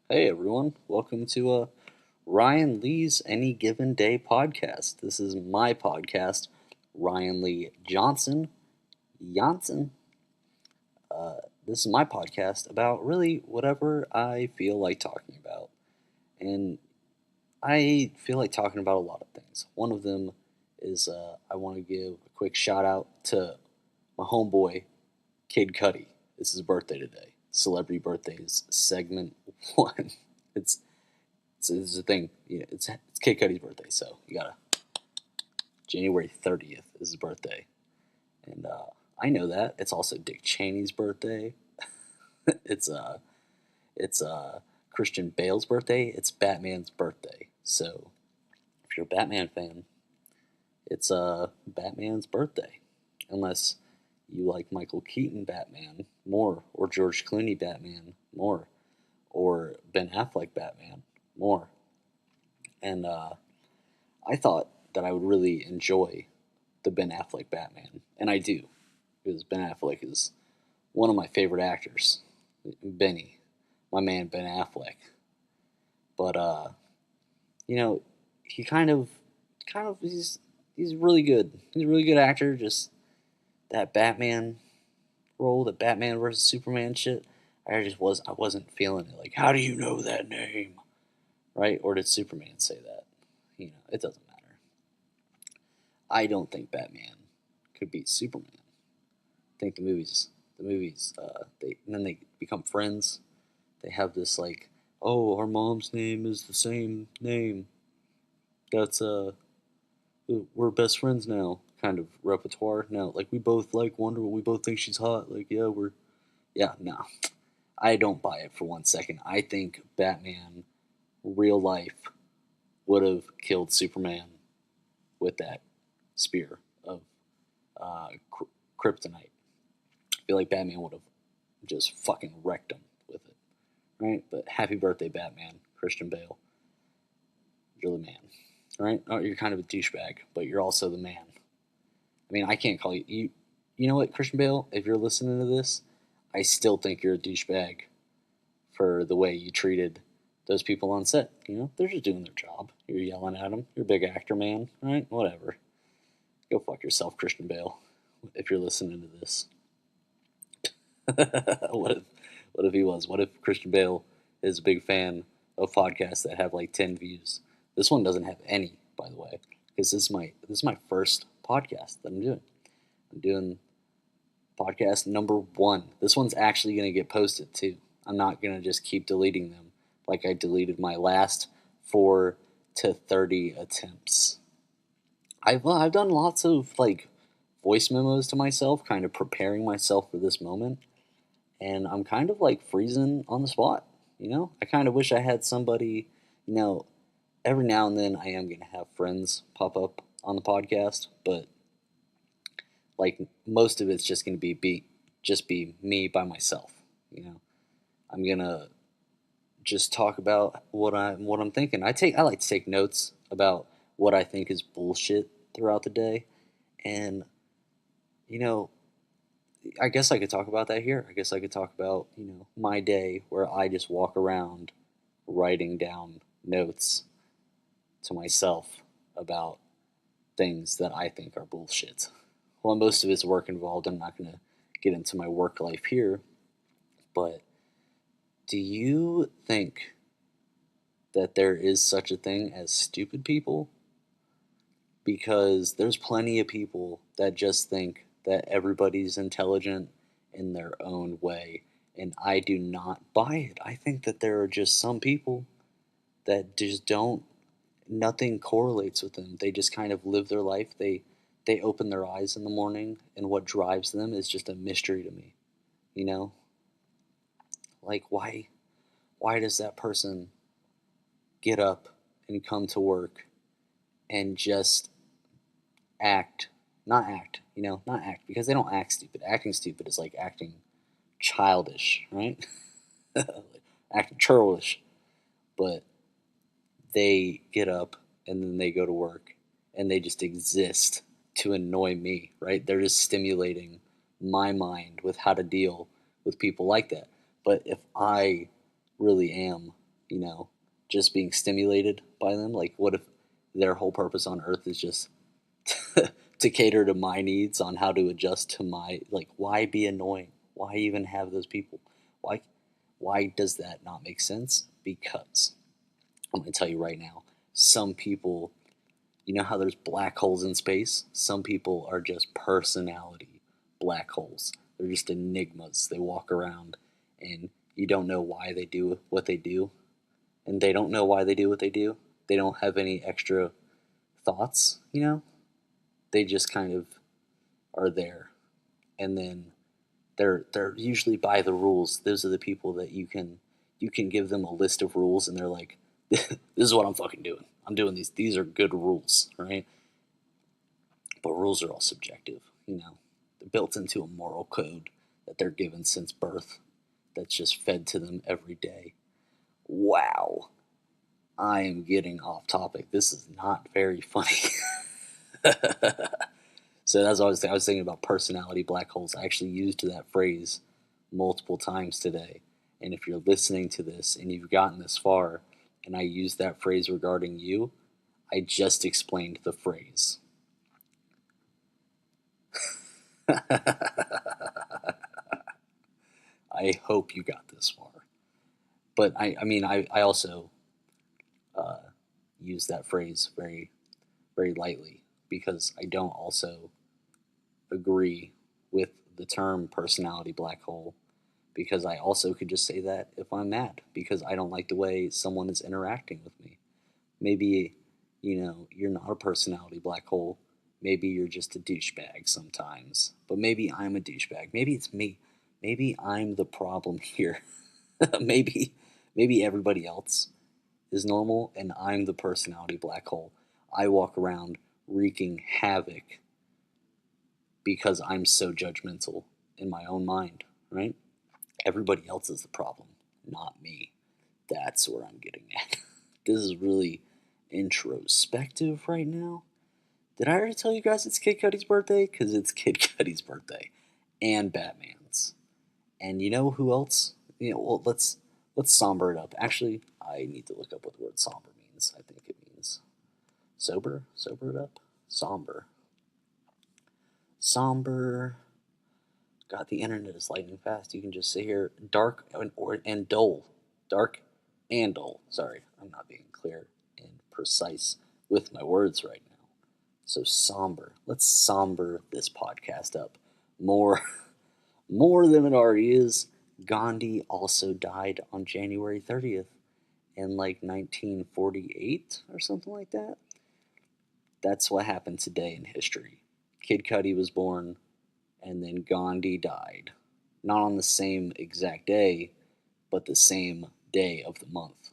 Hey everyone, welcome to Ryan Lee's Any Given Day podcast. This is my podcast, Ryan Lee Johnson. This is my podcast about really whatever I feel like talking about. And I feel like talking about a lot of things. One of them is I want to give a quick shout out to my homeboy, Kid Cudi. It's his birthday today. Celebrity birthdays, segment one. It's it's a thing. It's Kid Cudi's birthday, so you gotta. January 30th is his birthday, and I know that. It's also Dick Cheney's birthday. it's it's Christian Bale's birthday. It's Batman's birthday. So if you're a Batman fan, it's Batman's birthday, unless you like Michael Keaton Batman more, or George Clooney Batman more, or Ben Affleck Batman more. And I thought that I would really enjoy the Ben Affleck Batman, and I do, because Ben Affleck is one of my favorite actors. Benny, my man Ben Affleck. But you know, he he's really good. He's a really good actor. Just that Batman role, the Batman versus Superman shit. I wasn't feeling it. Like, how do you know that name, right? Or did Superman say that? It doesn't matter. I don't think Batman could beat Superman. I think and then they become friends. They have this like, oh, our mom's name is the same name. That's we're best friends now kind of repertoire. Now, like we both like Wonder Woman. We both think she's hot. Like, no. I don't buy it for 1 second. I think Batman, real life, would have killed Superman with that spear of kryptonite. I feel like Batman would have just fucking wrecked him with it, right? But happy birthday, Batman, Christian Bale. You're the man, right? Oh, you're kind of a douchebag, but you're also the man. I mean, I can't call you. You know what, Christian Bale? If you're listening to this, I still think you're a douchebag for the way you treated those people on set. They're just doing their job. You're yelling at them. You're a big actor, man, right? Whatever. Go fuck yourself, Christian Bale, if you're listening to this. what if what if he was? What if Christian Bale is a big fan of podcasts that have like 10 views? This one doesn't have any, by the way, because this is my first podcast that I'm doing. I'm doing podcast number 1. This one's actually going to get posted too. I'm not going to just keep deleting them like I deleted my last 4 to 30 attempts. I've done lots of like voice memos to myself, kind of preparing myself for this moment, and I'm kind of like freezing on the spot. I kind of wish I had somebody. You know, every now and then I am gonna have friends pop up on the podcast, but like most of it's just gonna be me by myself. I'm gonna just talk about what I'm thinking. I like to take notes about what I think is bullshit throughout the day, and you know I guess I could talk about that here. I guess I could talk about, my day where I just walk around writing down notes to myself about things that I think are bullshit. Well, most of it's work involved. I'm not going to get into my work life here, but do you think that there is such a thing as stupid people? Because there's plenty of people that just think that everybody's intelligent in their own way, and I do not buy it. I think that there are just some people that just don't, nothing correlates with them. They just kind of live their life. They open their eyes in the morning, and what drives them is just a mystery to me. You know? Like, why does that person get up and come to work and just act, not act, because they don't act stupid. Acting stupid is like acting childish, right? Acting churlish. But they get up and then they go to work and they just exist to annoy me, right? They're just stimulating my mind with how to deal with people like that. But if I really am you know, just being stimulated by them? Like, what if their whole purpose on Earth is just to cater to my needs on how to adjust to my, like, why be annoying? Why even have those people? Why why does that not make sense? Because I'm going to tell you right now, some people, you know how there's black holes in space? Some people are just personality black holes. They're just enigmas. They walk around and you don't know why they do what they do. And they don't know why they do what they do. They don't have any extra thoughts, you know? They just kind of are there. And then they're usually by the rules. Those are the people that you can give them a list of rules and they're like, this is what I'm fucking doing. I'm doing these. These are good rules, right? But rules are all subjective, you know. They're built into a moral code that they're given since birth that's just fed to them every day. Wow. I am getting off topic. This is not very funny. So that's what I was thinking about personality black holes. I actually used that phrase multiple times today. And if you're listening to this and you've gotten this far, and I used that phrase regarding you, I just explained the phrase. I hope you got this far. But I mean, I also uh, use that phrase very, very lightly because I don't also agree with the term personality black hole because I also could just say that if I'm mad because I don't like the way someone is interacting with me. Maybe, you know, you're not a personality black hole. Maybe you're just a douchebag sometimes. But maybe I'm a douchebag. Maybe it's me. Maybe I'm the problem here. maybe maybe everybody else is normal and I'm the personality black hole. I walk around wreaking havoc because I'm so judgmental in my own mind, right? Everybody else is the problem, not me. That's where I'm getting at. This is really introspective right now. Did I already tell you guys it's Kid Cudi's birthday? Because it's Kid Cudi's birthday and Batman's. And you know who else? You know, well, let's somber it up. Actually, I need to look up what the word somber means. I think it means sober. Sober it up. Somber. Somber. God, the internet is lightning fast. You can just sit here, dark and dull, dark and dull. Sorry, I'm not being clear and precise with my words right now. So somber. Let's somber this podcast up more, more than it already is. Gandhi also died on January 30th in like 1948 or something like that. That's what happened today in history. Kid Cudi was born and then Gandhi died. Not on the same exact day, but the same day of the month.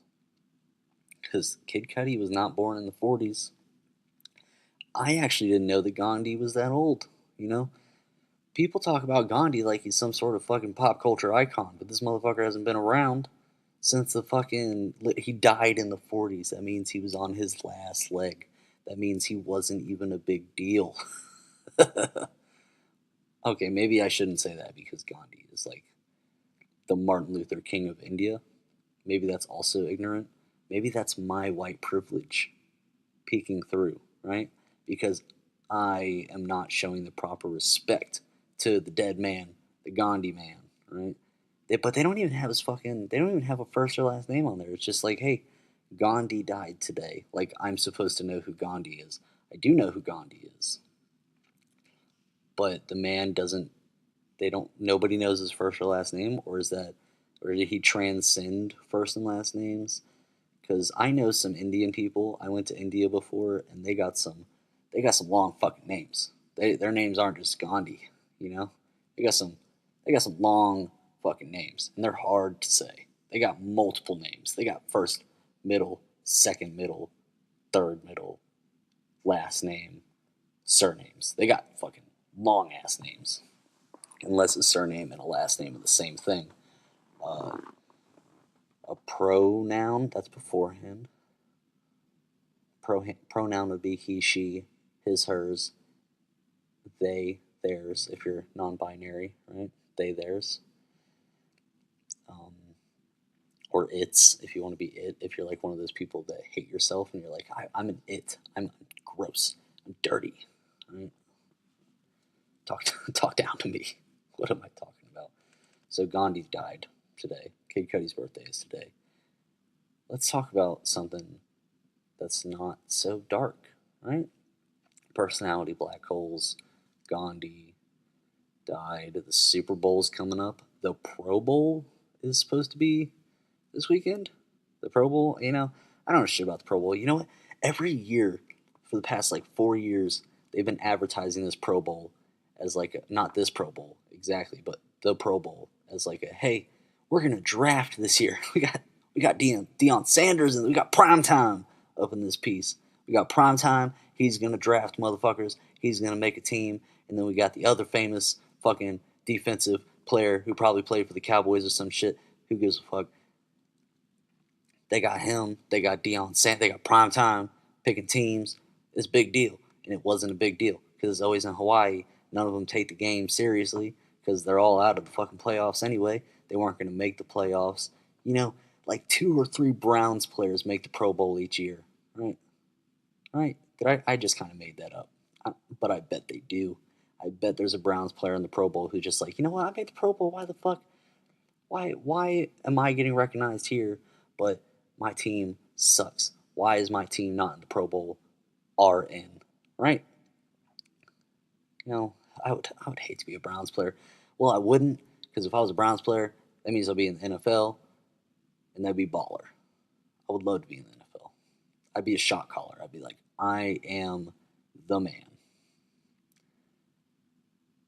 Because Kid Cudi was not born in the 40s. I actually didn't know that Gandhi was that old, you know? People talk about Gandhi like he's some sort of fucking pop culture icon, but this motherfucker hasn't been around since the fucking. He died in the 40s. That means he was on his last leg. That means he wasn't even a big deal. Okay, maybe I shouldn't say that because Gandhi is like the Martin Luther King of India. Maybe that's also ignorant. Maybe that's my white privilege peeking through, right? Because I am not showing the proper respect to the dead man, the Gandhi man, right? But they don't even have his fucking, they don't even have a first or last name on there. It's just like, hey, Gandhi died today. Like, I'm supposed to know who Gandhi is. I do know who Gandhi is. But the man doesn't, nobody knows his first or last name, or is that, or did he transcend first and last names? Because I know some Indian people. I went to India before, and they got some long fucking names. Their names aren't just Gandhi, you know. They got some, they got some long fucking names, and they're hard to say. They got multiple names. They got first, middle, second middle, third middle, last name, surnames. They got fucking long ass names, unless a surname and a last name are the same thing. Uh, a pronoun that's beforehand. Pronoun would be he, she, his, hers, they, theirs, if you're non binary, right? They, theirs. Um, or it's, if you want to be it, if you're like one of those people that hate yourself and you're like, I'm an it, I'm gross, I'm dirty, right? Talk down to me. What am I talking about? So Gandhi died today. Kid Cudi's birthday is today. Let's talk about something that's not so dark, right? Personality black holes. Gandhi died. The Super Bowl's coming up. The Pro Bowl is supposed to be this weekend. The Pro Bowl, I don't know shit about the Pro Bowl. You know what? Every year for the past like 4 years, they've been advertising this Pro Bowl as like not this Pro Bowl exactly, but the Pro Bowl as like a, hey, we're gonna draft this year. We got Deion Sanders and we got prime time up in this piece. We got prime time. He's gonna draft motherfuckers. He's gonna make a team, and then we got the other famous fucking defensive player who probably played for the Cowboys or some shit. Who gives a fuck? They got him. They got Deion Sanders. They got prime time picking teams. It's a big deal, and it wasn't a big deal because it's always in Hawaii. None of them take the game seriously because they're all out of the fucking playoffs anyway. They weren't going to make the playoffs. Like 2 or 3 Browns players make the Pro Bowl each year, right? Right? I just kind of made that up, but I bet they do. I bet there's a Browns player in the Pro Bowl who's just like, you know what? I made the Pro Bowl. Why the fuck? Why am I getting recognized here, but my team sucks? Why is my team not in the Pro Bowl? RN, right? I would hate to be a Browns player. Well, I wouldn't, because if I was a Browns player, that means I'll be in the NFL, and that'd be baller. I would love to be in the NFL. I'd be a shot caller. I'd be like, I am the man.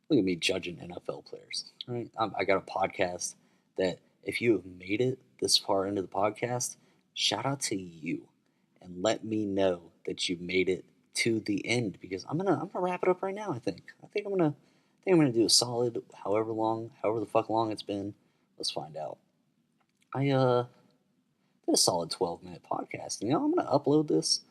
Look at me judging NFL players. Right? I got a podcast that if you have made it this far into the podcast, shout out to you, and let me know that you made it to the end, because I'm gonna wrap it up right now. I think I'm gonna do a solid however the fuck long it's been. Let's find out. I did a solid 12-minute podcast. I'm gonna upload this.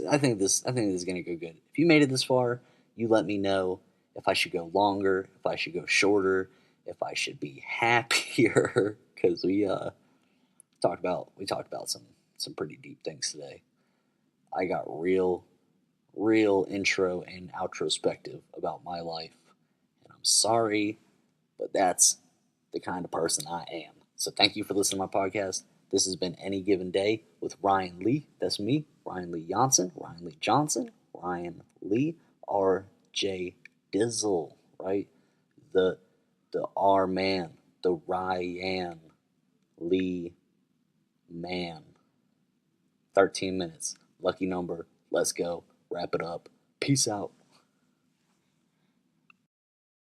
I think this is gonna go good. If you made it this far, you let me know if I should go longer, if I should go shorter, if I should be happier, because we talked about some pretty deep things today. I got real intro and outrospective about my life, and I'm sorry, but that's the kind of person I am. So thank you for listening to my podcast. This has been Any Given Day with Ryan Lee. That's me, Ryan Lee Johnson, Ryan Lee, R.J. Dizzle, right? The R man, the Ryan Lee man. 13 minutes. Lucky number. Let's go. Wrap it up. Peace out.